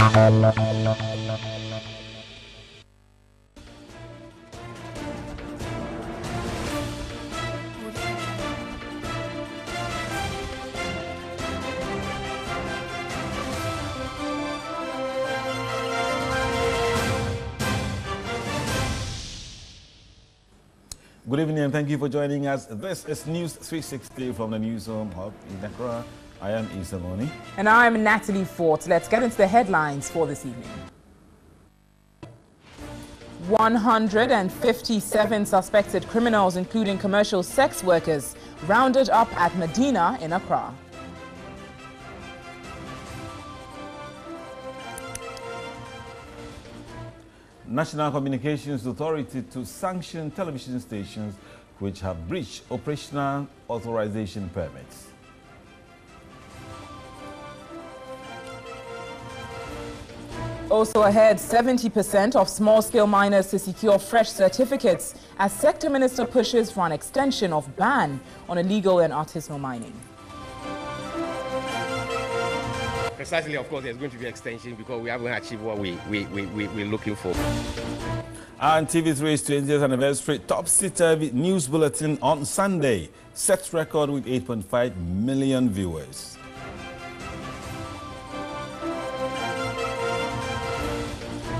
Good evening and thank you for joining us. This is News 360 from the Newsroom Hub in Accra. I am Isa Moni. And I'm Natalie Fort. Let's get into the headlines for this evening. 157 suspected criminals, including commercial sex workers, rounded up at Medina in Accra. National Communications Authority to sanction television stations which have breached operational authorization permits. Also ahead, 70% of small-scale miners to secure fresh certificates as Sector Minister pushes for an extension of ban on illegal and artisanal mining. Precisely, of course, there's going to be extension because we haven't achieved what we're looking for. And TV3's 20th anniversary topsy-turvy news bulletin on Sunday sets record with 8.5 million viewers.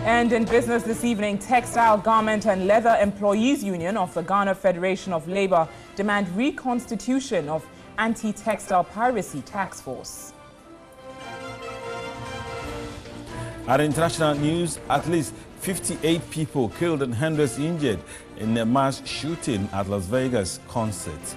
And in business this evening, Textile, Garment and Leather Employees Union of the Ghana Federation of Labour demand reconstitution of anti-textile piracy task force. At international news, at least 58 people killed and hundreds injured in a mass shooting at Las Vegas concert.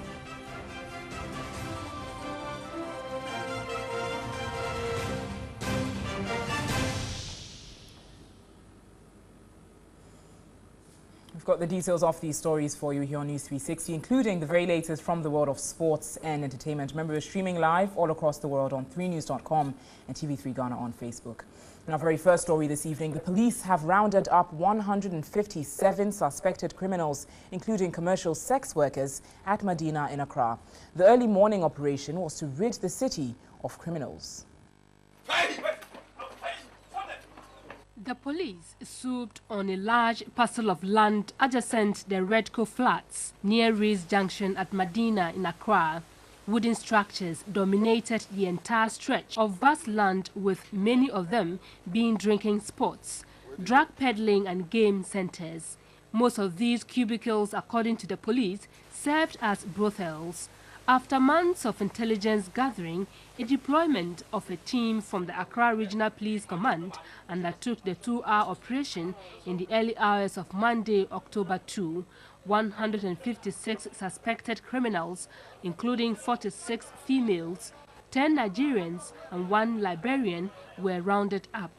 We've got the details of these stories for you here on News 360, including the very latest from the world of sports and entertainment. Remember, we're streaming live all across the world on 3news.com and TV3 Ghana on Facebook. In our very first story this evening, the police have rounded up 157 suspected criminals, including commercial sex workers, at Medina in Accra. The early morning operation was to rid the city of criminals. The police swooped on a large parcel of land adjacent the Redco Flats near Rees Junction at Medina in Accra. Wooden structures dominated the entire stretch of vast land, with many of them being drinking spots, drug peddling and game centers. Most of these cubicles, according to the police, served as brothels. After months of intelligence gathering, a deployment of a team from the Accra Regional Police Command undertook the 2-hour operation in the early hours of Monday, October 2. 156 suspected criminals, including 46 females, 10 Nigerians and 1 Liberian, were rounded up.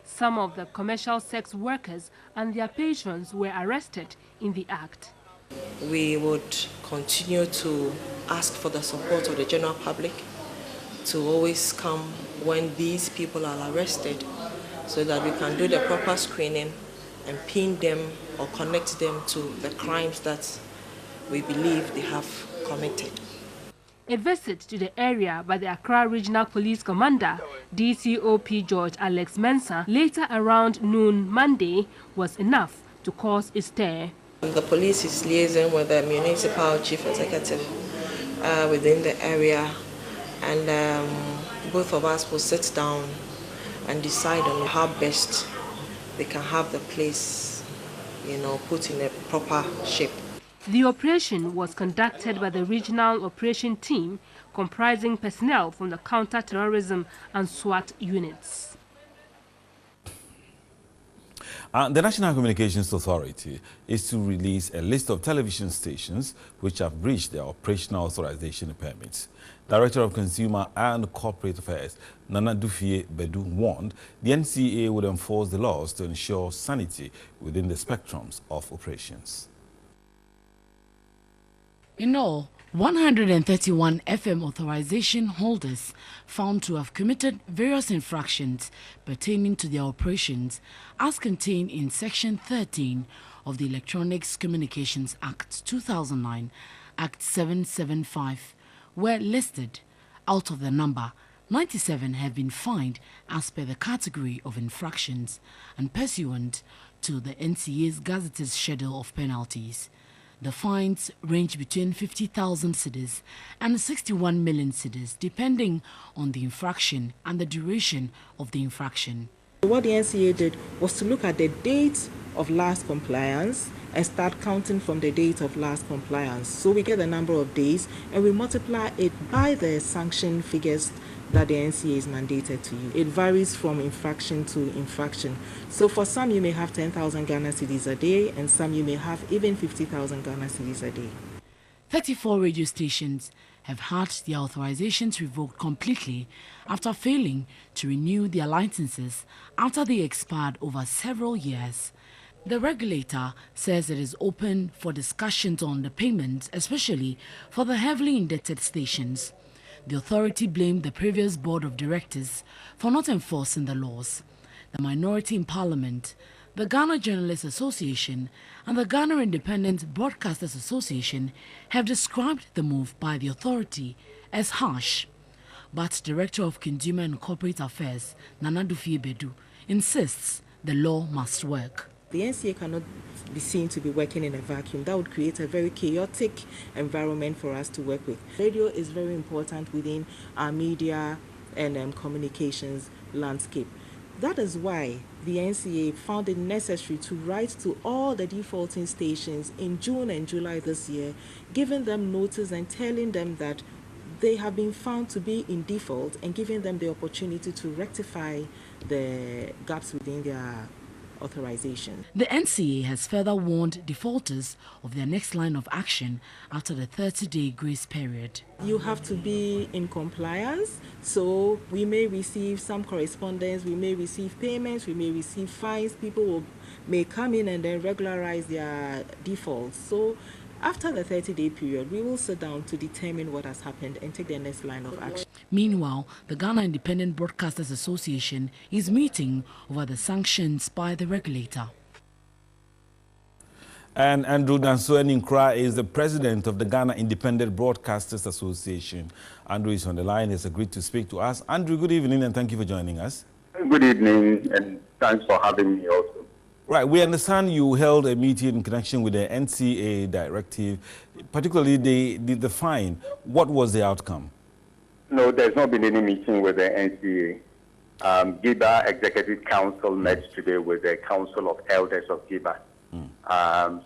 Some of the commercial sex workers and their patrons were arrested in the act. We would continue to ask for the support of the general public to always come when these people are arrested so that we can do the proper screening and pin them or connect them to the crimes that we believe they have committed. A visit to the area by the Accra Regional Police Commander, DCOP George Alex Mensah, later around noon Monday, was enough to cause a stir. The police is liaising with the municipal chief executive within the area, and both of us will sit down and decide on how best they can have the place, put in a proper shape. The operation was conducted by the Regional Operation Team, comprising personnel from the counter-terrorism and SWAT units. The National Communications Authority is to release a list of television stations which have breached their operational authorization permits. Director of Consumer and Corporate Affairs, Nana Dufie Bedu, warned the NCA would enforce the laws to ensure sanity within the spectrums of operations. In all, 131 FM authorization holders found to have committed various infractions pertaining to their operations as contained in Section 13 of the Electronics Communications Act 2009, Act 775, were listed. Out of the number, 97 have been fined as per the category of infractions and pursuant to the NCA's gazetted schedule of penalties. The fines range between 50,000 cedis and 61 million cedis, depending on the infraction and the duration of the infraction. What the NCA did was to look at the date of last compliance and start counting from the date of last compliance. So we get the number of days and we multiply it by the sanction figures that the NCA is mandated to use. It varies from infraction to infraction. So for some you may have 10,000 Ghana cedis a day, and some you may have even 50,000 Ghana cedis a day. 34 radio stations have had their authorizations revoked completely after failing to renew their licenses after they expired over several years. The regulator says it is open for discussions on the payments, especially for the heavily indebted stations. The authority blamed the previous board of directors for not enforcing the laws. The minority in parliament, the Ghana Journalists Association and the Ghana Independent Broadcasters Association have described the move by the authority as harsh. But Director of Consumer and Corporate Affairs, Nana Dufie-Bedu, insists the law must work. The NCA cannot be seen to be working in a vacuum. That would create a very chaotic environment for us to work with. Radio is very important within our media and communications landscape. That is why the NCA found it necessary to write to all the defaulting stations in June and July this year, giving them notice and telling them that they have been found to be in default and giving them the opportunity to rectify the gaps within their authorization. The NCA has further warned defaulters of their next line of action after the 30-day grace period. You have to be in compliance, so we may receive some correspondence, we may receive payments, we may receive fines, people may come in and then regularize their defaults. So after the 30-day period, we will sit down to determine what has happened and take the next line of action. Meanwhile, the Ghana Independent Broadcasters Association is meeting over the sanctions by the regulator. And Andrew Danso-Ninkra is the president of the Ghana Independent Broadcasters Association. Andrew is on the line, has agreed to speak to us. Andrew, good evening and thank you for joining us. Good evening and thanks for having me also. Right, we understand you held a meeting in connection with the NCA directive, particularly the fine. What was the outcome? No, there's not been any meeting with the NCA. GIBA Executive Council met today with the Council of Elders of GIBA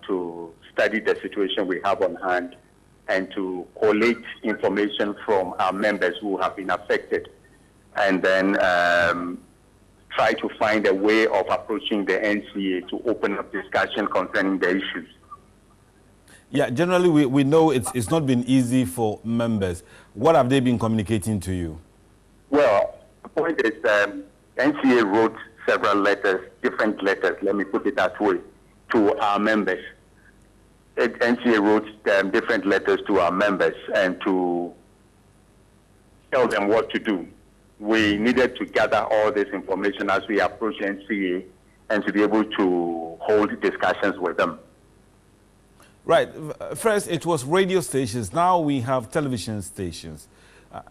to study the situation we have on hand and to collate information from our members who have been affected, and then try to find a way of approaching the NCA to open up discussion concerning the issues. Yeah, generally we know it's not been easy for members. What have they been communicating to you? Well, the point is NCA wrote several letters, different letters, let me put it that way, to our members. NCA wrote different letters to our members and to tell them what to do. We needed to gather all this information as we approach NCA and to be able to hold discussions with them. Right. First, it was radio stations. Now we have television stations.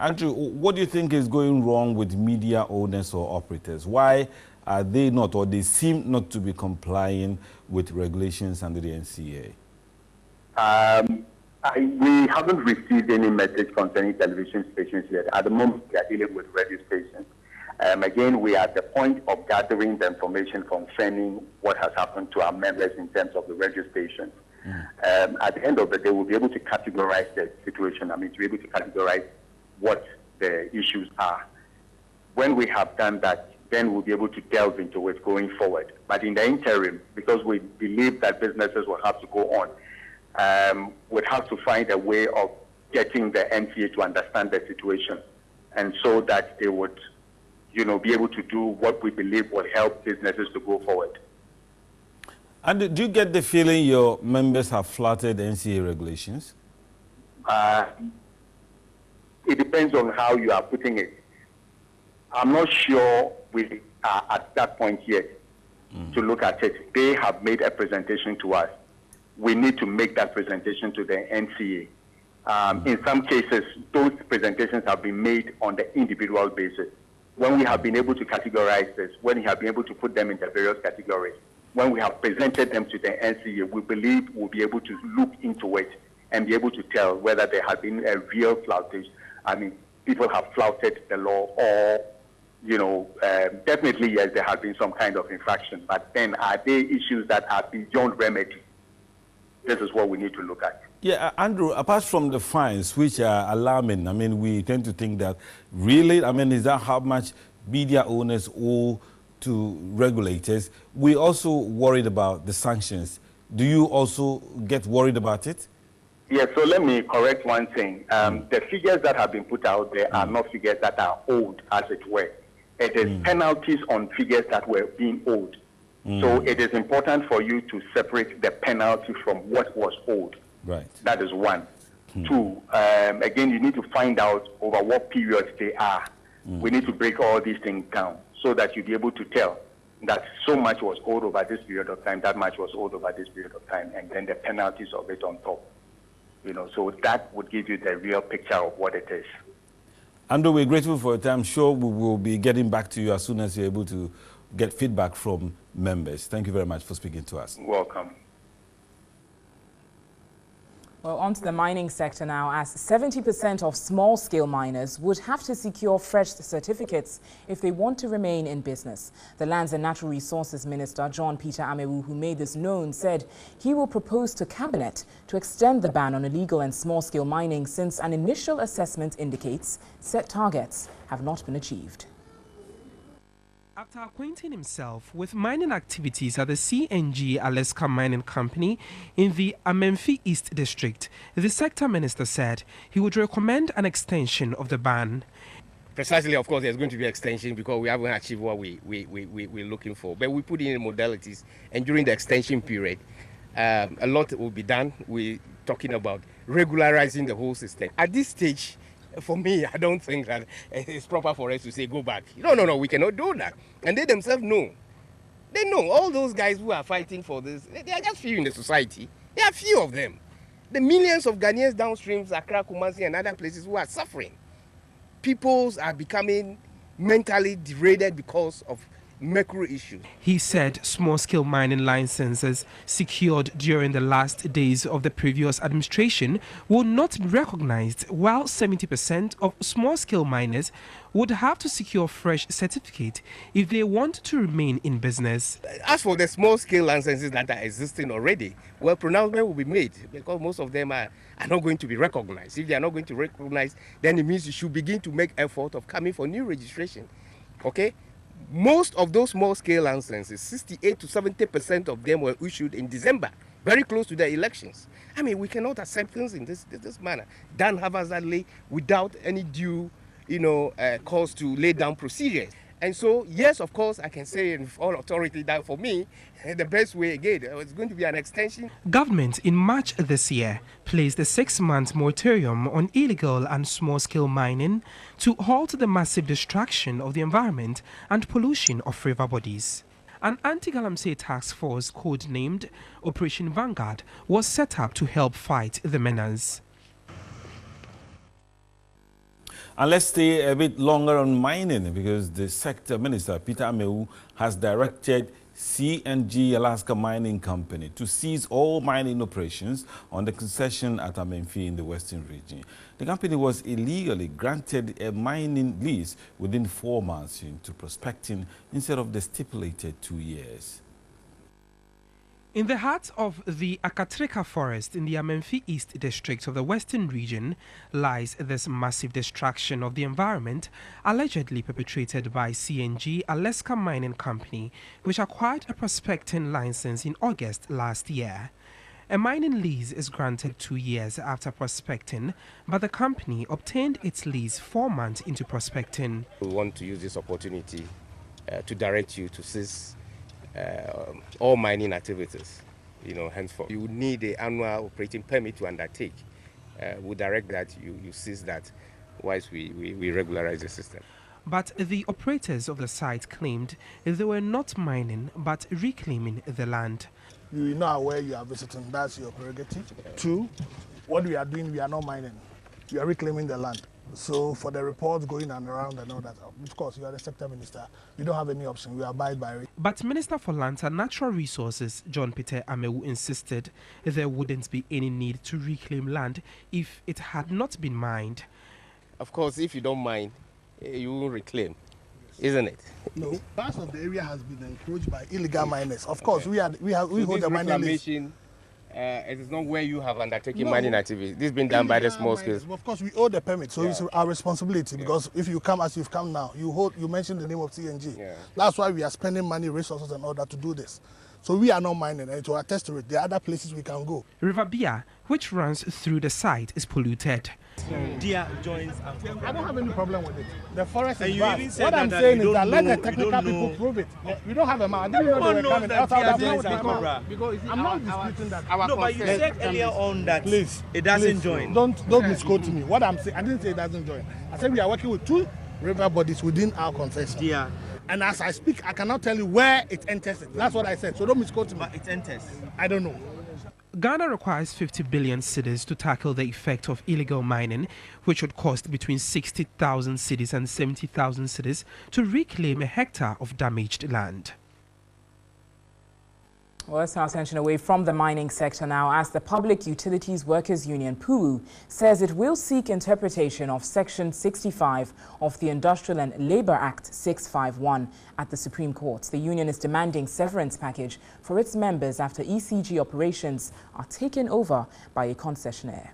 Andrew, what do you think is going wrong with media owners or operators? Why are they not, or they seem not to be complying with regulations under the NCA? We haven't received any message concerning television stations yet. At the moment, we are dealing with radio stations. Again, we are at the point of gathering the information concerning what has happened to our members in terms of the radio stations. At the end of the day, we'll be able to categorize the situation. To be able to categorize what the issues are. When we have done that, then we'll be able to delve into it going forward. But in the interim, because we believe that businesses will have to go on, we'd have to find a way of getting the NCA to understand the situation, and so that they would, be able to do what we believe will help businesses to go forward. And do you get the feeling your members have flouted NCA regulations? It depends on how you are putting it. I'm not sure we are at that point yet to look at it. They have made a presentation to us. We need to make that presentation to the NCA In some cases, those presentations have been made on the individual basis. When we have been able to categorize this, when we have been able to put them into various categories, when we have presented them to the NCA, we believe we'll be able to look into it and be able to tell whether there has been a real floutage. I mean, people have flouted the law, or, you know, definitely, yes, there has been some kind of infraction. But then, are there issues that are beyond remedy? This is what we need to look at. Yeah, Andrew, apart from the fines, which are alarming, I mean, we tend to think that really, I mean, is that how much media owners owe to regulators? We also worried about the sanctions. Do you also get worried about it? Yeah, so let me correct one thing. The figures that have been put out there are not figures that are owed, as it were. It is penalties on figures that were being owed. So it is important for you to separate the penalty from what was owed. Right. That is one. Two, again, you need to find out over what periods they are. We need to break all these things down so that you'll be able to tell that so much was owed over this period of time, that much was owed over this period of time, and then the penalties of it on top. You know, so that would give you the real picture of what it is. Andrew, we're grateful for your time. I'm sure we will be getting back to you as soon as you're able to get feedback from members. Thank you very much for speaking to us. Welcome. Well, on to the mining sector now, as 70% of small-scale miners would have to secure fresh certificates if they want to remain in business. The Lands and Natural Resources Minister, John Peter Amewu, who made this known, said he will propose to Cabinet to extend the ban on illegal and small-scale mining, since an initial assessment indicates set targets have not been achieved. After acquainting himself with mining activities at the CNG Alaska Mining Company in the Amenfi East District, the sector minister said he would recommend an extension of the ban. Precisely, of course, there's going to be extension because we haven't achieved what we're looking for. But we put in modalities, and during the extension period, a lot will be done. We're talking about regularizing the whole system. At this stage, for me, I don't think that it's proper for us to say go back. No, we cannot do that. And they themselves know. They know. All those guys who are fighting for this, they are just few in the society. There are few of them. The millions of Ghanaians downstream, Accra, Kumasi, and other places who are suffering. Peoples are becoming mentally degraded because of mercury issues. He said small-scale mining licenses secured during the last days of the previous administration will not be recognized, while 70% of small-scale miners would have to secure fresh certificate if they want to remain in business. As for the small-scale licenses that are existing already, well, pronouncement will be made because most of them are not going to be recognized. If they are not going to recognize, then it means you should begin to make effort of coming for new registration. Okay? Most of those small-scale licenses, 68 to 70% of them were issued in December, very close to the elections. I mean, we cannot accept things in this manner, done haphazardly without any due, cause to lay down procedures. And so, yes, of course, I can say in all authority that for me, the best way again, it's going to be an extension. Government in March this year placed a 6-month moratorium on illegal and small-scale mining to halt the massive destruction of the environment and pollution of river bodies. An anti-galamsey task force codenamed Operation Vanguard was set up to help fight the menace. And let's stay a bit longer on mining, because the sector minister, Peter Amewu, has directed CNG Alaska Mining Company to cease all mining operations on the concession at Amenfi in the Western region. The company was illegally granted a mining lease within 4 months into prospecting instead of the stipulated 2 years. In the heart of the Akatreka forest in the Amenfi East District of the Western region lies this massive destruction of the environment allegedly perpetrated by CNG Alaska Mining Company, which acquired a prospecting license in August last year. A mining lease is granted 2 years after prospecting, but the company obtained its lease 4 months into prospecting. We want to use this opportunity to direct you to cease all mining activities, henceforth. You would need an annual operating permit to undertake. We direct that you cease that whilst we regularize the system. But the operators of the site claimed they were not mining but reclaiming the land. You know where you are visiting, that's your prerogative. 2, what we are doing, we are not mining. We are reclaiming the land. So for the reports going and around and all that, of course, you are the sector minister. We don't have any option. We abide by it. But Minister for Lands and Natural Resources, John Peter Amewu, insisted there wouldn't be any need to reclaim land if it had not been mined. Of course, if you don't mine, you will reclaim, isn't it? No, parts of the area has been encroached by illegal miners. Of course, we hold the mining list. It is not where you have undertaken mining activity. This has been done by the small scales. Of course, we owe the permit, so it's our responsibility. Because if you come as you've come now, you mentioned the name of CNG. That's why we are spending money, resources, and all that to do this. So we are not mining, and to attest to it, there are other places we can go. River Bia, which runs through the site, is polluted. Deer joins. I don't have any problem with it. The forest is vast. What I'm saying is that let the technical people prove it. We don't have a map. I didn't know they were coming outside that because I'm not disputing that. No, but you said earlier on that it doesn't join. Don't misquote me. What I'm saying, I didn't say it doesn't join. I said we are working with 2 river bodies within our concession. Yeah. And as I speak, I cannot tell you where it enters. That's what I said. So don't misquote me. But it enters. I don't know. Ghana requires 50 billion cedis to tackle the effect of illegal mining, which would cost between 60,000 cedis and 70,000 cedis to reclaim a hectare of damaged land. Well, let's turn our attention away from the mining sector now, as the Public Utilities Workers Union, PUU, says it will seek interpretation of Section 65 of the Industrial and Labour Act 651 at the Supreme Court. The union is demanding severance package for its members after ECG operations are taken over by a concessionaire.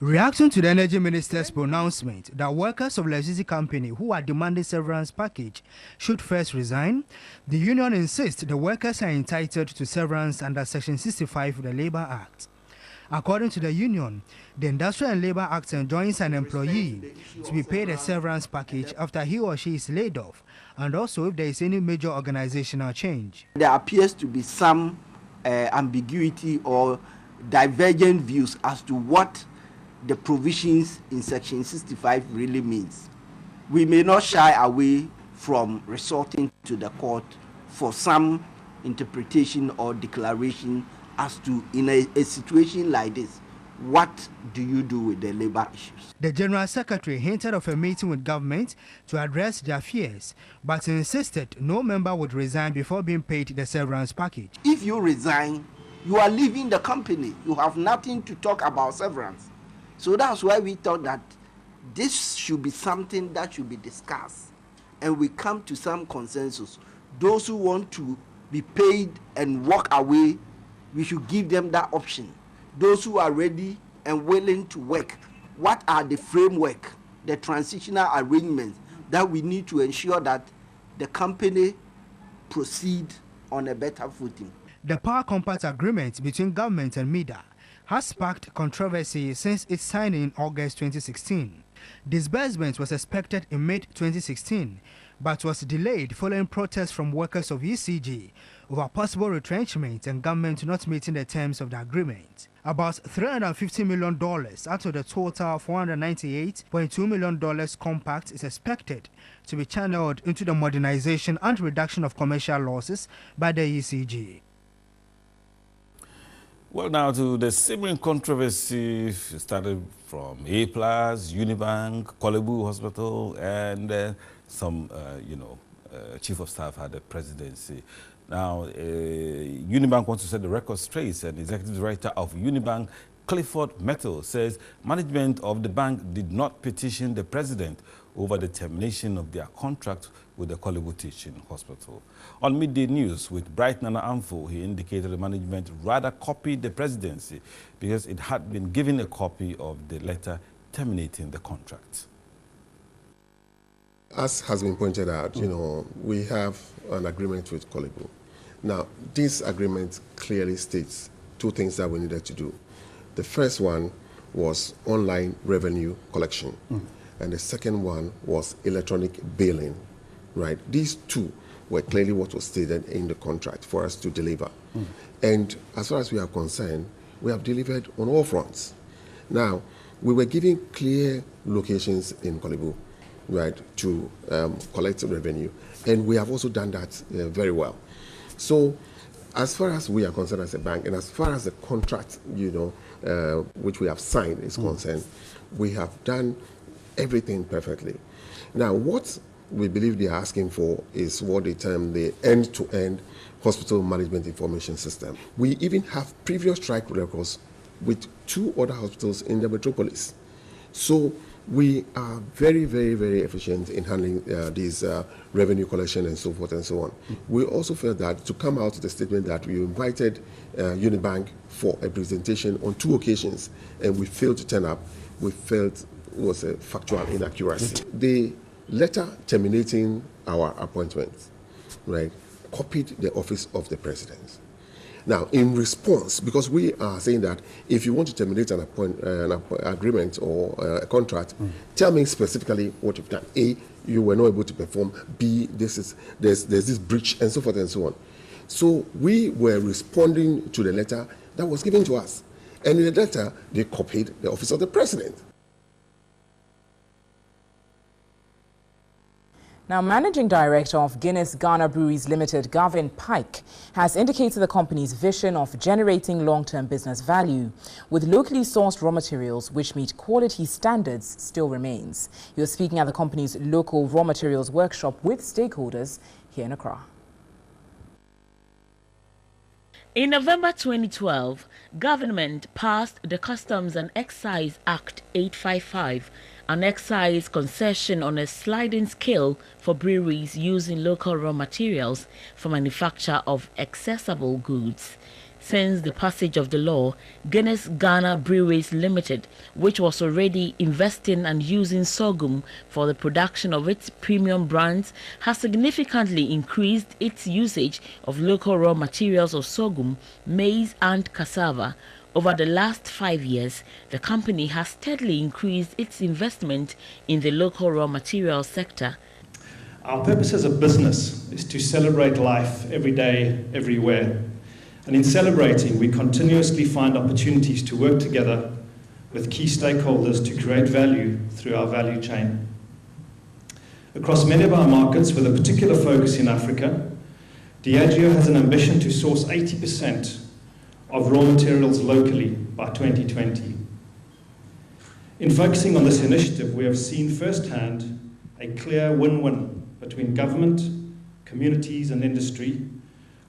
Reacting to the Energy Minister's pronouncement that workers of the electricity company who are demanding severance package should first resign, the union insists the workers are entitled to severance under Section 65 of the Labour Act. According to the union, the Industrial and Labour Act enjoins an employee to be paid a severance package after he or she is laid off, and also if there is any major organizational change. There appears to be some ambiguity or divergent views as to what the provisions in Section 65 really means. We may not shy away from resorting to the court for some interpretation or declaration as to, in a situation like this, what do you do with the labor issues? The General Secretary hinted of a meeting with government to address their fears, but insisted no member would resign before being paid the severance package. If you resign, you are leaving the company. You have nothing to talk about severance. So that's why we thought that this should be something that should be discussed, and we come to some consensus. Those who want to be paid and walk away, we should give them that option. Those who are ready and willing to work, what are the framework, the transitional arrangements that we need to ensure that the company proceed on a better footing? The Power Compact Agreement between government and MEDA has sparked controversy since its signing in August 2016. Disbursement was expected in mid-2016, but was delayed following protests from workers of ECG over possible retrenchment and government not meeting the terms of the agreement. About $350 million out of the total $498.2 million compact is expected to be channeled into the modernization and reduction of commercial losses by the ECG. Well, now to the simmering controversy started from A+, Unibank, Kolebu Hospital, and some, chief of staff at the presidency. Now, Unibank wants to set the record straight, and executive director of Unibank, Clifford Metal, says management of the bank did not petition the president over the termination of their contract with the Kolebu Teaching Hospital. On Midday News with Bright Nana Amfo, he indicated the management rather copied the presidency because it had been given a copy of the letter terminating the contract. As has been pointed out, we have an agreement with Kolebu. Now, this agreement clearly states 2 things that we needed to do. The first one was online revenue collection, and the second one was electronic billing, right? These 2 were clearly what was stated in the contract for us to deliver. And as far as we are concerned, we have delivered on all fronts. Now, we were giving clear locations in Kolebu, right, to collect revenue, and we have also done that very well. So as far as we are concerned as a bank, and as far as the contract, which we have signed is concerned, we have done everything perfectly. Now, what we believe they are asking for is what they term the end-to-end hospital management information system. We even have previous track records with 2 other hospitals in the metropolis. So we are very, very, very efficient in handling these revenue collection and so forth and so on. We also felt that to come out with a statement that we invited Unibank for a presentation on 2 occasions and we failed to turn up, we felt was a factual inaccuracy. The letter terminating our appointment, right, copied the office of the president. Now, in response, because we are saying that if you want to terminate an agreement or a contract, tell me specifically what you've done. A, you were not able to perform. B, there's this breach, and so forth and so on. So we were responding to the letter that was given to us. And in the letter, they copied the office of the president. Now, Managing Director of Guinness Ghana Breweries Limited, Gavin Pike, has indicated the company's vision of generating long-term business value with locally sourced raw materials which meet quality standards still remains. He was speaking at the company's local raw materials workshop with stakeholders here in Accra. In November 2012, government passed the Customs and Excise Act 855, an excise concession on a sliding scale for breweries using local raw materials for manufacture of accessible goods. Since the passage of the law, Guinness Ghana Breweries Limited, which was already investing and using sorghum for the production of its premium brands, has significantly increased its usage of local raw materials of sorghum, maize and cassava. Over the last 5 years, the company has steadily increased its investment in the local raw materials sector. Our purpose as a business is to celebrate life every day, everywhere. And in celebrating, we continuously find opportunities to work together with key stakeholders to create value through our value chain. Across many of our markets, with a particular focus in Africa, Diageo has an ambition to source 80% of raw materials locally by 2020. In focusing on this initiative, we have seen firsthand a clear win-win between government, communities and industry,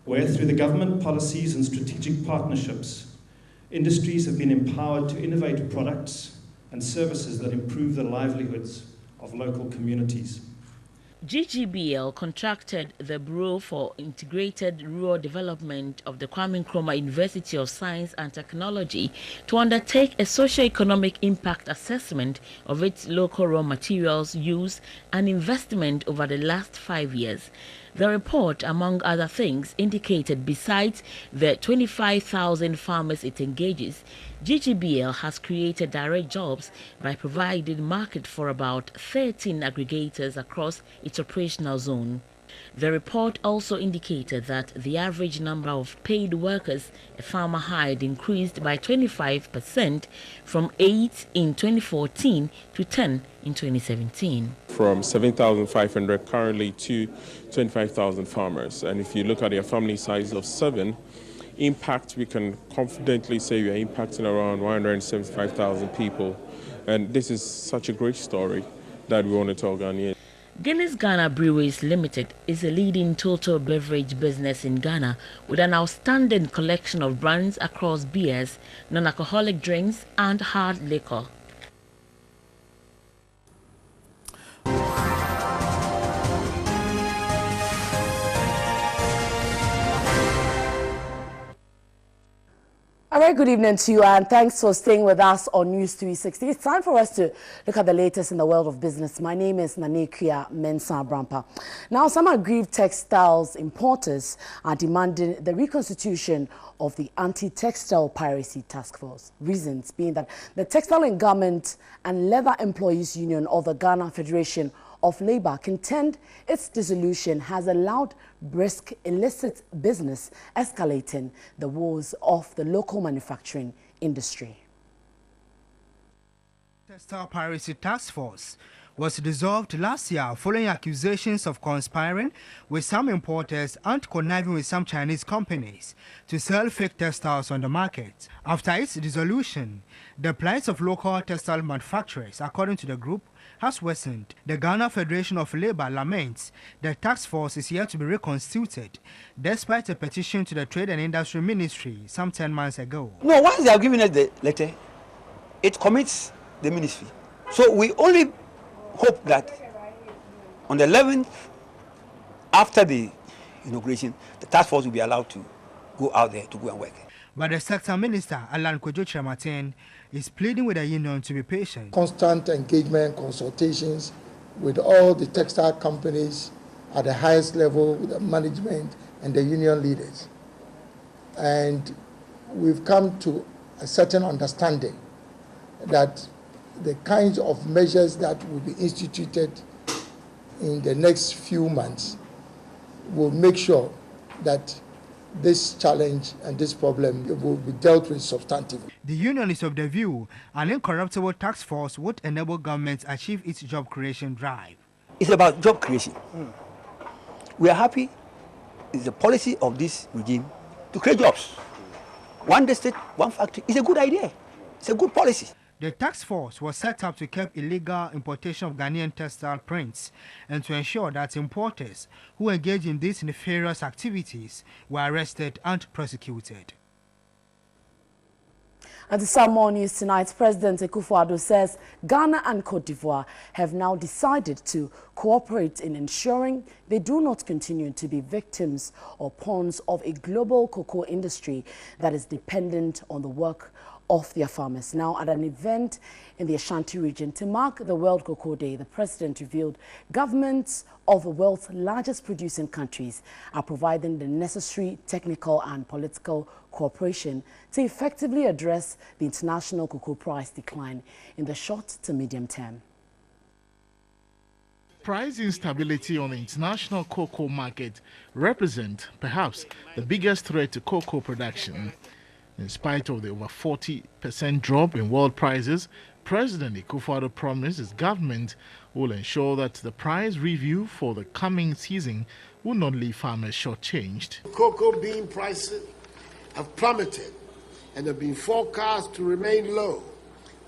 where through the government policies and strategic partnerships, industries have been empowered to innovate products and services that improve the livelihoods of local communities. GGBL contracted the Bureau for Integrated Rural Development of the Kwame Nkrumah University of Science and Technology to undertake a socio-economic impact assessment of its local raw materials use and investment over the last 5 years. The report, among other things, indicated besides the 25,000 farmers it engages, GGBL has created direct jobs by providing market for about 13 aggregators across its operational zone. The report also indicated that the average number of paid workers a farmer hired increased by 25% from 8 in 2014 to 10 in 2017. From 7,500 currently to 25,000 farmers. And if you look at their family size of 7, impact, we can confidently say we are impacting around 175,000 people. And this is such a great story that we want to tell Ghanaians. Guinness Ghana Breweries Limited is a leading total beverage business in Ghana with an outstanding collection of brands across beers, non-alcoholic drinks and hard liquor. A very good evening to you, and thanks for staying with us on News 360. It's time for us to look at the latest in the world of business. My name is Nanekuya Mensah Brampa. Now, some aggrieved textiles importers are demanding the reconstitution of the anti-textile piracy task force. Reasons being that the Textile and Garment and Leather Employees Union of the Ghana Federation of Labour contend its dissolution has allowed brisk illicit business escalating the woes of the local manufacturing industry. Textile Piracy Task Force was dissolved last year following accusations of conspiring with some importers and conniving with some Chinese companies to sell fake textiles on the market. After its dissolution, the plight of local textile manufacturers, according to the group, has worsened. The Ghana Federation of Labour laments the task force is yet to be reconstituted, despite a petition to the Trade and Industry Ministry some 10 months ago. No, once they have given us the letter, it commits the ministry. So we only hope that on the 11th, after the inauguration, the task force will be allowed to go out there to go and work. But the sector minister, Alan Kojo Chematen, is pleading with the union to be patient. Constant engagement, consultations with all the textile companies at the highest level, with the management and the union leaders. And we've come to a certain understanding that the kinds of measures that will be instituted in the next few months will make sure that this challenge and this problem will be dealt with substantively. The union is of the view an incorruptible task force would enable government to achieve its job creation drive. It's about job creation. We are happy. It's the policy of this regime to create jobs. One district, one factory is a good idea. It's a good policy. The task force was set up to curb illegal importation of Ghanaian textile prints and to ensure that importers who engage in these nefarious activities were arrested and prosecuted. And to some more news tonight, President Akufo-Addo says Ghana and Cote d'Ivoire have now decided to cooperate in ensuring they do not continue to be victims or pawns of a global cocoa industry that is dependent on the work of their farmers. Now, at an event in the Ashanti region to mark the World Cocoa Day, the president revealed governments of the world's largest producing countries are providing the necessary technical and political cooperation to effectively address the international cocoa price decline in the short to medium term. Price instability on the international cocoa market represents perhaps the biggest threat to cocoa production. In spite of the over 40% drop in world prices, President Akufo-Addo promised his government will ensure that the price review for the coming season will not leave farmers shortchanged. Cocoa bean prices have plummeted and have been forecast to remain low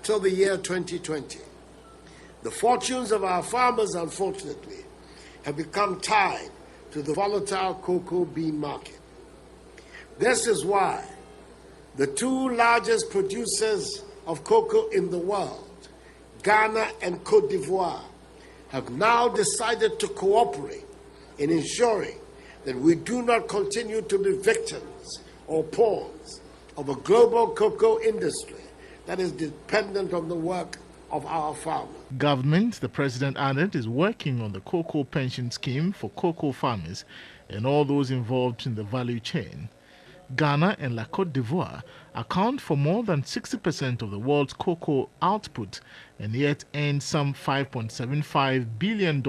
till the year 2020. The fortunes of our farmers, unfortunately, have become tied to the volatile cocoa bean market. This is why the two largest producers of cocoa in the world, Ghana and Cote d'Ivoire, have now decided to cooperate in ensuring that we do not continue to be victims or pawns of a global cocoa industry that is dependent on the work of our farmers. Government, the president added, is working on the cocoa pension scheme for cocoa farmers and all those involved in the value chain. Ghana and La Côte d'Ivoire account for more than 60% of the world's cocoa output and yet earn some $5.75 billion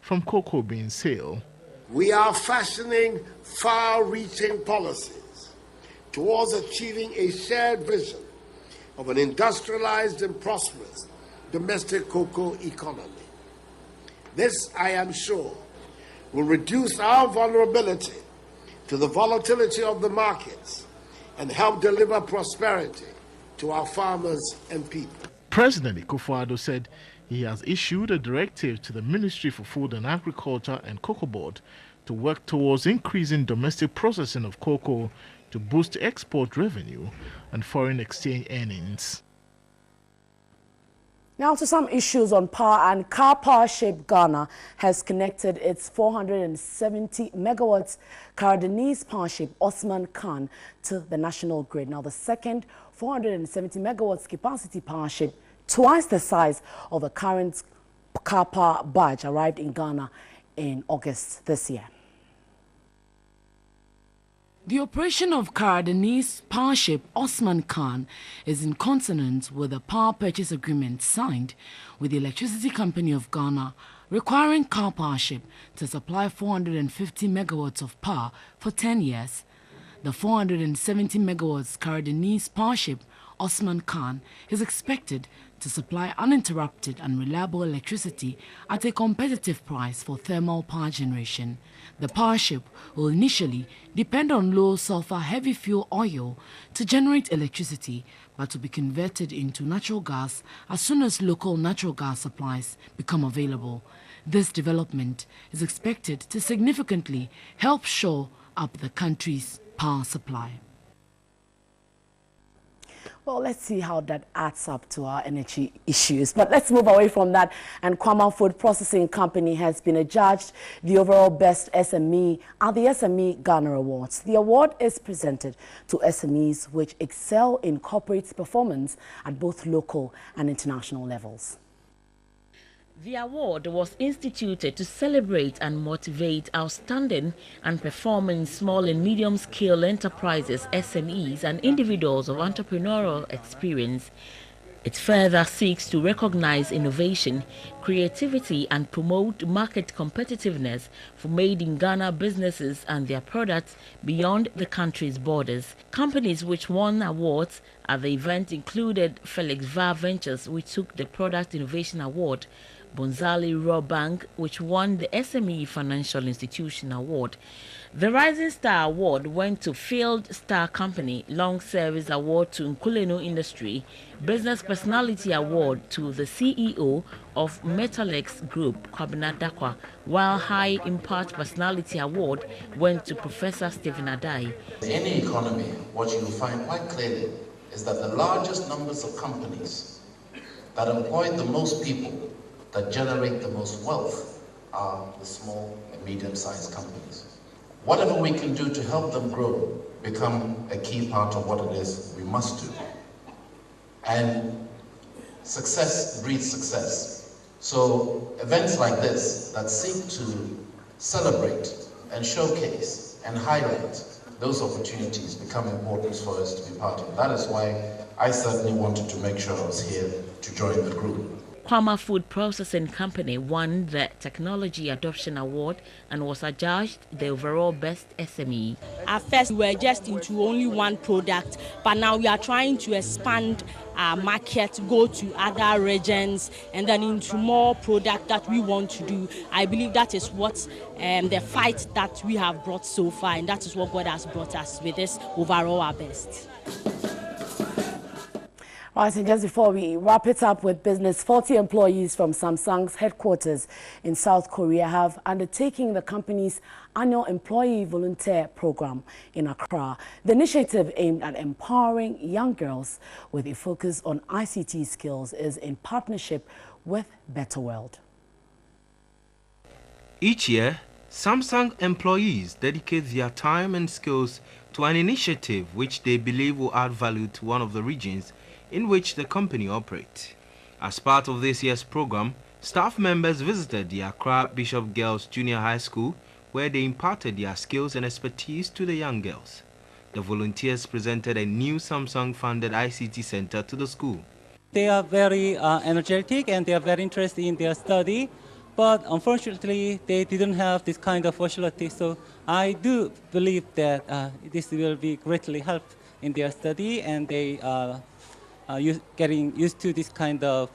from cocoa bean sale. We are fashioning far-reaching policies towards achieving a shared vision of an industrialized and prosperous domestic cocoa economy. This, I am sure, will reduce our vulnerability to the volatility of the markets and help deliver prosperity to our farmers and people. President Akufo-Addo said he has issued a directive to the Ministry for Food and Agriculture and Cocoa Board to work towards increasing domestic processing of cocoa to boost export revenue and foreign exchange earnings. Now to some issues on power, and Car Powership Ghana has connected its 470 megawatts Caradinese Powership Osman Khan to the national grid. Now the second 470 megawatts capacity Powership, twice the size of the current Car Power barge, arrived in Ghana in August this year. The operation of Caradinese Powership Osman Khan is in consonance with the power purchase agreement signed with the Electricity Company of Ghana, requiring Car Powership to supply 450 megawatts of power for 10 years. The 470 megawatts Caradinese Powership Osman Khan is expected to supply uninterrupted and reliable electricity at a competitive price for thermal power generation. The power ship will initially depend on low sulfur heavy fuel oil to generate electricity, but will be converted into natural gas as soon as local natural gas supplies become available. This development is expected to significantly help shore up the country's power supply. Well, let's see how that adds up to our energy issues. But let's move away from that. And Kwama Food Processing Company has been adjudged the overall best SME at the SME Ghana Awards. The award is presented to SMEs which excel in corporate performance at both local and international levels. The award was instituted to celebrate and motivate outstanding and performing small and medium-scale enterprises, SMEs, and individuals of entrepreneurial experience. It further seeks to recognize innovation, creativity, and promote market competitiveness for made-in-Ghana businesses and their products beyond the country's borders. Companies which won awards at the event included Felix VA Ventures, which took the Product Innovation Award, Bonzali Raw Bank, which won the SME Financial Institution Award. The Rising Star Award went to Field Star Company, Long Service Award to Nkulenu Industry, Business Personality Award to the CEO of Metalex Group, Kwabena Dakwa, while High Impact Personality Award went to Professor Stephen Adai. In any economy, what you will find quite clearly is that the largest numbers of companies that employ the most people, that generate the most wealth, are the small and medium-sized companies. Whatever we can do to help them grow become a key part of what it is we must do. And success breeds success. So events like this that seek to celebrate and showcase and highlight those opportunities become important for us to be part of. That is why I certainly wanted to make sure I was here to join the group. Kwama Food Processing Company won the Technology Adoption Award and was adjudged the overall best SME. At first, we were just into only one product, but now we are trying to expand our market, go to other regions, and then into more product that we want to do. I believe that is what the fight that we have brought so far, and that is what God has brought us with this overall our best. All right, and just before we wrap it up with business, 40 employees from Samsung's headquarters in South Korea have undertaken the company's annual employee volunteer program in Accra. The initiative aimed at empowering young girls with a focus on ICT skills is in partnership with Better World. Each year, Samsung employees dedicate their time and skills to an initiative which they believe will add value to one of the regions in which the company operates. As part of this year's program, staff members visited the Accra Bishop Girls Junior High School, where they imparted their skills and expertise to the young girls. The volunteers presented a new Samsung-funded ICT center to the school. They are very energetic and they are very interested in their study, but unfortunately they didn't have this kind of facility. So I do believe that this will be greatly helped in their study, and they getting used to this kind of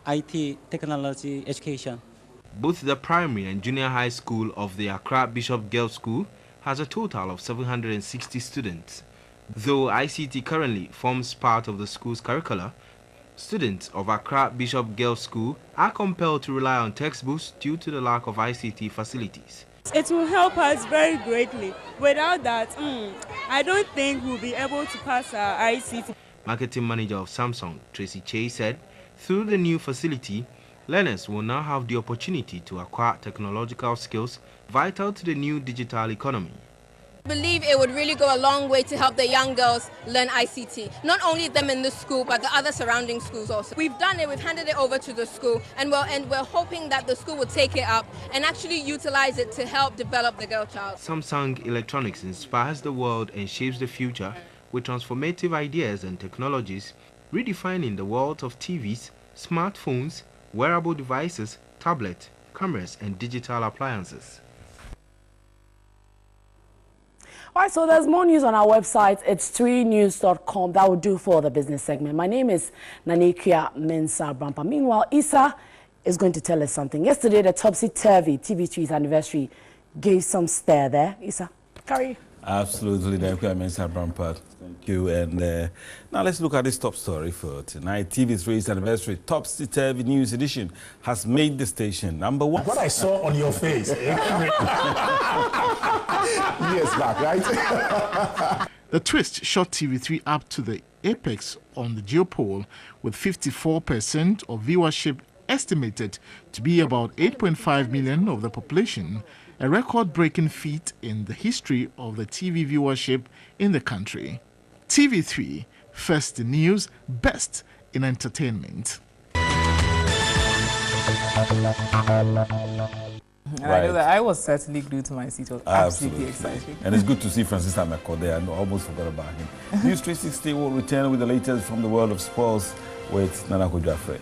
IT technology education. Both the primary and junior high school of the Accra Bishop Girls School has a total of 760 students. Though ICT currently forms part of the school's curricula, students of Accra Bishop Girls School are compelled to rely on textbooks due to the lack of ICT facilities. It will help us very greatly. Without that, I don't think we'll be able to pass our ICT. Marketing manager of Samsung, Tracy Che, said through the new facility, learners will now have the opportunity to acquire technological skills vital to the new digital economy. I believe it would really go a long way to help the young girls learn ICT. Not only them in the school, but the other surrounding schools also. We've done it, we've handed it over to the school, and we're hoping that the school will take it up and actually utilize it to help develop the girl child. Samsung Electronics inspires the world and shapes the future with transformative ideas and technologies, redefining the world of TVs, smartphones, wearable devices, tablets, cameras, and digital appliances. All right, so there's more news on our website. It's 3news.com. That will do for the business segment. My name is Nanekia Mensah Brampa. Meanwhile, Issa is going to tell us something. Yesterday, the topsy-turvy TV3's anniversary gave some stir there. Issa, carry. Absolutely, Nanekia Mensah Brampa. Thank you. And now let's look at this top story for tonight. TV3's anniversary topsy-turvy news edition has made the station #1. What I saw on your face. Years back, right? The twist shot TV3 up to the apex on the geopoll, with 54% of viewership estimated to be about 8.5 million of the population, a record-breaking feat in the history of the TV viewership in the country. TV3, first in news, best in entertainment. And I know that I was certainly glued to my seat. It was absolutely exciting. And it's good to see Francis Ameko there. I almost forgot about him. News360 will return with the latest from the world of sports with Nana Kojafre.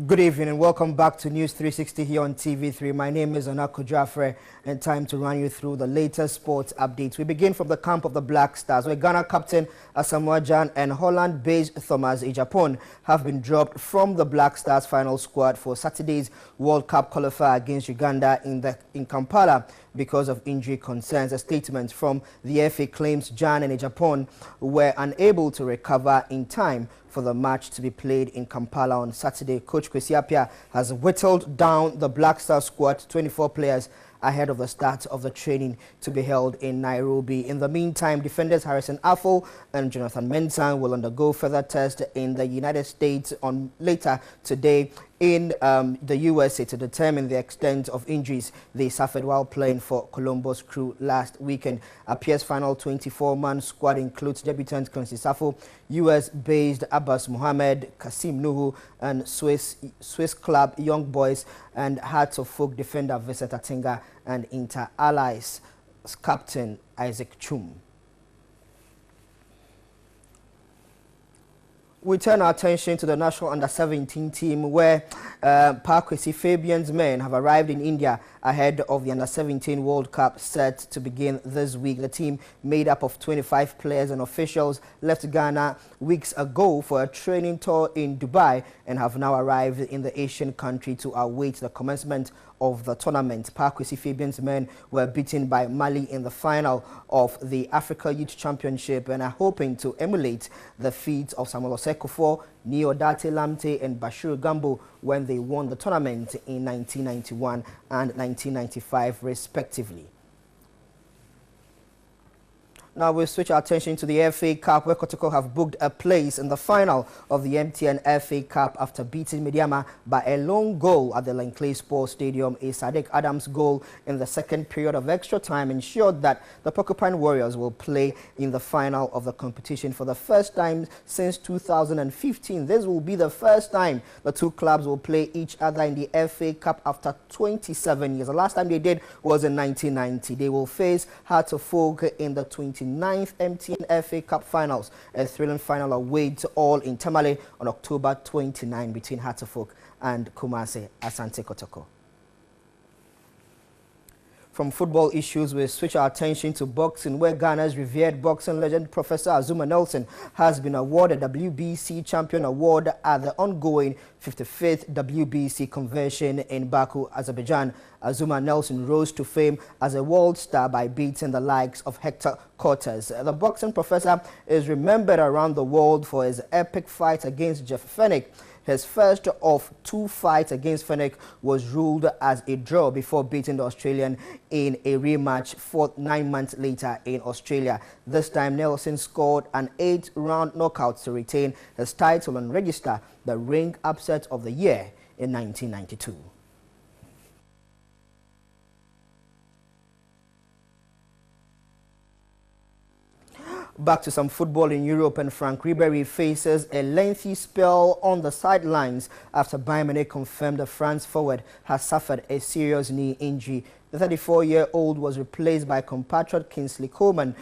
Good evening and welcome back to News 360 here on TV3. My name is Anako Jafre and time to run you through the latest sports updates. We begin from the camp of the Black Stars, where Ghana captain Asamoah Gyan and Holland-based Thomas Ejapon have been dropped from the Black Stars final squad for Saturday's World Cup qualifier against Uganda in Kampala because of injury concerns. A statement from the FA claims Gyan and Ejapon were unable to recover in time for the match to be played in Kampala on Saturday. Coach Kwesi Appiah has whittled down the Black Star squad to 24 players ahead of the start of the training to be held in Nairobi. In the meantime, defenders Harrison Afful and Jonathan Mensah will undergo further tests in the United States on later today in the USA to determine the extent of injuries they suffered while playing for Columbus Crew last weekend. Appiah's final 24-man squad includes debutant Francis Afful, US-based Abbas Mohammed, Kasim Nuhu, and Swiss club Young Boys and Hearts of Folk defender Vincent Atinga and Inter Allies captain Isaac Chum. We turn our attention to the national under-17 team where Kwesi Fabian's men have arrived in India ahead of the under-17 World Cup set to begin this week. The team, made up of 25 players and officials, left Ghana weeks ago for a training tour in Dubai and have now arrived in the Asian country to await the commencement of the tournament. Kwesi Fabian's men were beaten by Mali in the final of the Africa Youth Championship and are hoping to emulate the feats of Samuel Osekofor, Asiedu-Dartey Lamte and Bashir Gambo when they won the tournament in 1991 and 1995 respectively. Now we'll switch our attention to the FA Cup, where Kotoko have booked a place in the final of the MTN FA Cup after beating Medina by a lone goal at the Langley Sports Stadium. A Sadiq Adams goal in the second period of extra time ensured that the Porcupine Warriors will play in the final of the competition for the first time since 2015. This will be the first time the two clubs will play each other in the FA Cup after 27 years. The last time they did was in 1990. They will face Hearts of Folk in the 29th MTN FA Cup finals. A thrilling final awaits all in Tamale on October 29 between Hearts of Folk and Kumasi Asante Kotoko. From football issues, we switch our attention to boxing, where Ghana's revered boxing legend Professor Azuma Nelson has been awarded WBC Champion Award at the ongoing 55th WBC convention in Baku, Azerbaijan. Azuma Nelson rose to fame as a world star by beating the likes of Hector Cortez. The boxing professor is remembered around the world for his epic fight against Jeff Fennick. His first of two fights against Fennick was ruled as a draw before beating the Australian in a rematch 9 months later in Australia. This time, Nelson scored an 8-round knockout to retain his title and register the ring upset of the year in 1992. Back to some football in Europe, and Frank Ribéry faces a lengthy spell on the sidelines after Bayern Munich confirmed the France forward has suffered a serious knee injury. The 34-year-old was replaced by compatriot Kingsley Coman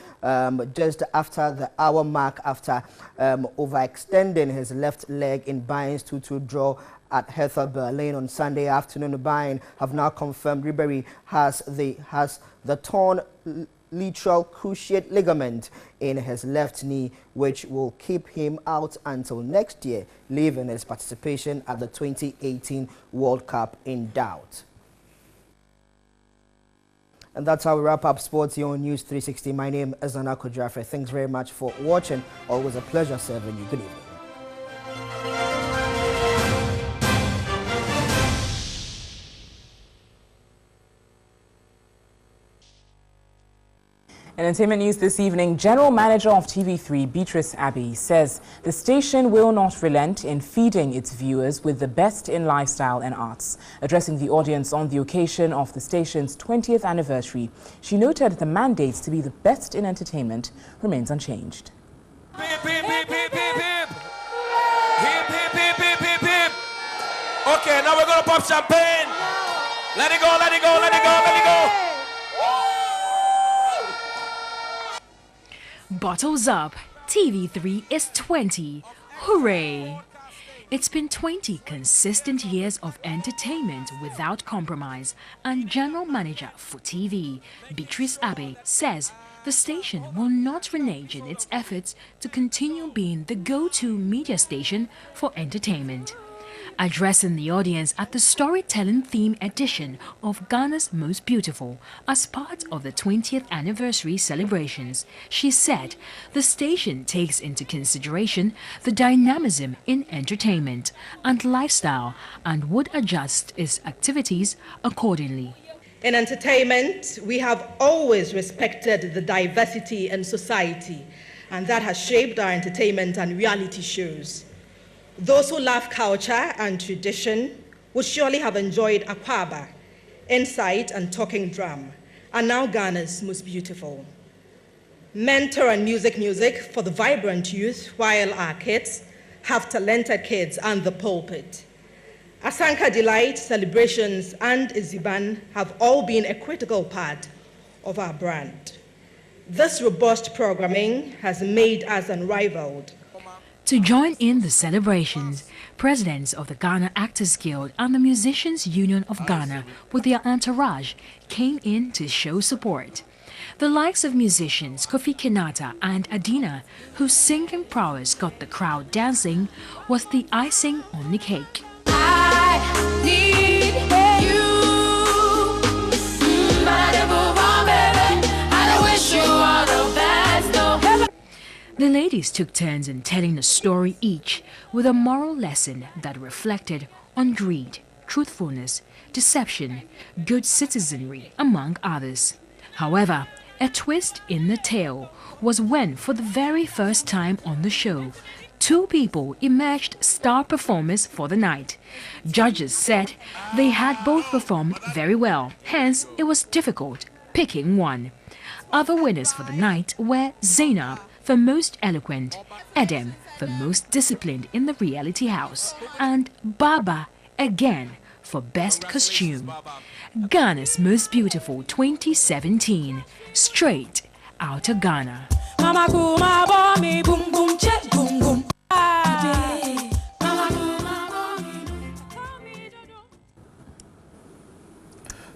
just after the hour mark after overextending his left leg in Bayern's 2-2 draw at Hertha Berlin on Sunday afternoon. Bayern have now confirmed Ribéry has the torn lateral cruciate ligament in his left knee, which will keep him out until next year, leaving his participation at the 2018 World Cup in doubt. And that's how we wrap up sports here on News 360. My name is Anako Jaffe. Thanks very much for watching. Always a pleasure serving you. Good evening. In entertainment news this evening, General Manager of TV3, Beatrice Abbey, says the station will not relent in feeding its viewers with the best in lifestyle and arts. Addressing the audience on the occasion of the station's 20th anniversary, she noted the mandates to be the best in entertainment remains unchanged. Hip, hip, hip, hip, hip, hip. Hip, hip, hip, hip, hip, hip. Okay, now we're going to pop champagne. Let it go, let it go, let it go, let it go. Bottles up, TV3 is 20. Hooray! It's been 20 consistent years of entertainment without compromise, and General Manager for TV, Beatrice Abbey, says the station will not renege in its efforts to continue being the go-to media station for entertainment. Addressing the audience at the storytelling theme edition of Ghana's Most Beautiful as part of the 20th anniversary celebrations, she said the station takes into consideration the dynamism in entertainment and lifestyle and would adjust its activities accordingly. In entertainment, we have always respected the diversity in society, and that has shaped our entertainment and reality shows. Those who love culture and tradition would surely have enjoyed Akwaba, Insight and Talking Drum, and now Ghana's Most Beautiful. Mentor and music for the vibrant youth, while our kids have talented kids and the pulpit. Asanka Delight, Celebrations, and Iziban have all been a critical part of our brand. This robust programming has made us unrivaled. To join in the celebrations, presidents of the Ghana Actors Guild and the Musicians Union of Ghana with their entourage came in to show support. The likes of musicians Kofi Kenata and Adina, whose singing prowess got the crowd dancing, was the icing on the cake. I need you, but I never want, baby. I don't wish you all the best, no. The ladies took turns in telling a story each with a moral lesson that reflected on greed, truthfulness, deception, good citizenry, among others. However, a twist in the tale was when, for the very first time on the show, two people emerged star performers for the night. Judges said they had both performed very well, hence it was difficult picking one. Other winners for the night were Zainab for most eloquent, Edem for most disciplined in the reality house, and Baba again for best costume. Ghana's Most Beautiful 2017, straight out of Ghana. Mama kuma bombi boom boom check boom boom.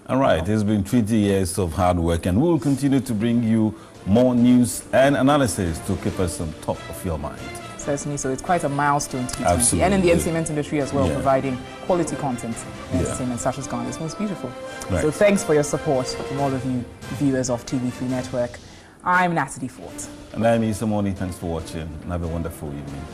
All right, it's been 20 years of hard work, and we will continue to bring you more news and analysis to keep us on top of your mind. Certainly, so it's quite a milestone to be 20, Absolutely. and in the entertainment industry as well, Yeah. providing quality content in Yeah. entertainment such as Ghana's Most Beautiful. Right. So thanks for your support from all of you viewers of TV3 Network. I'm Natalie Fort. And I'm Issa Moni. Thanks for watching, and have a wonderful evening.